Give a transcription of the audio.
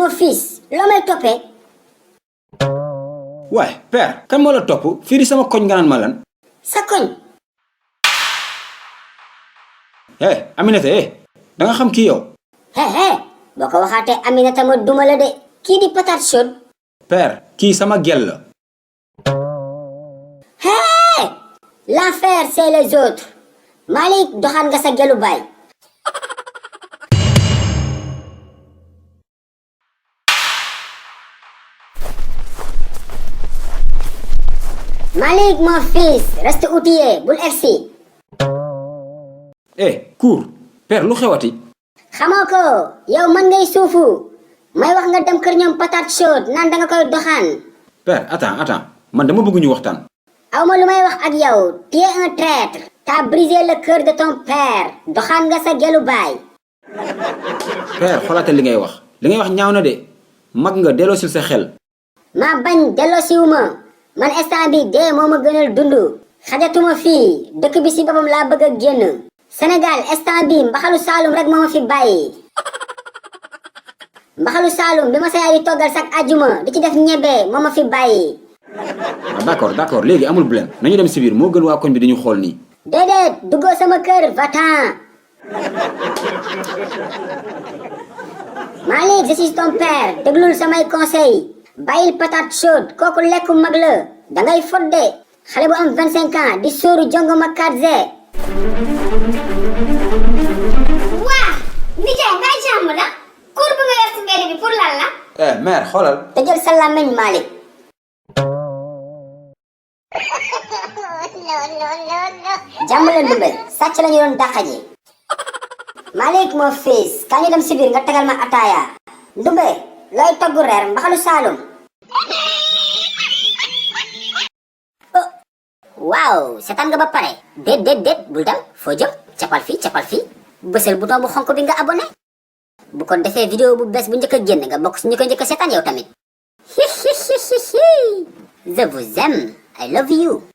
mon fils loo may toppee. waay père kan moo la topp fii di sama koñ nga naan ma lan. sa koñ. Aminata da nga xam kii yow. boo ko waxaatee Aminata ma duma la de. kii di patate chaude. père kii sama gel la. l'affaire c'est les autres. Malick doxaan nga sa gelu baay. Malick mon fils reste outillé bul egsi. Cour père lu xewati. xamoo ko yow man ngay suufu may wax nga dem kër ñoom patate chaude naan danga koy doxaan. père attends man dama bëgg ñu waxtaan. aw ma lu may wax ak yow tu es un traître. t'as brisé le cœur de ton père. doxaan nga sa gelu baay. père xoolaatal li ngay wax ñaaw na de mag nga delloosil sa xel. maa bañ delloosiwuma man instant bi dee moo ma gënal dund. xajatuma fii dëkk bi si boppam laa bëgg a génn. Sénégal instant bi mbaxalu Saalum rek moo ma fi bàyyi. mbaxalu Saalum bi ma sa yaay di toggal sak ajuma di ci def ñebe moo ma fi bàyyi. d'accord léegi amul problème nañu dem si biir moo gën waa koñ bi dañu xool nii. déedéet duggoo sama kër va-t'en. Malick je suis ton père déglul samay conseil bàyyil patate chaude kooku lekku mag la dangay fodde xale bu am 25 ans di sóoru jongo ma 4G. waa nijaay mbaa jàmm la cour bu nga yor si mbedd bi pour lan la. mère xoolal. te jël sa làmmiñ Malick. jàmm la ndumbe sàcc lañu doon dàqa ji. Malick mon fils kaa ñu dem si biir nga tegal ma ataaya. ndumbe looy togg reer mbaxalu Saalum. waaw seetaan nga ba pare. déet bul dem foo jëm capal fii bësal bouton bu xonk bi nga abonné. bu ko defee vidéo bu bees bu njëkk a génn nga bokk si ñu ko njëkk a seetaan yow tamit. je vous aime I love you.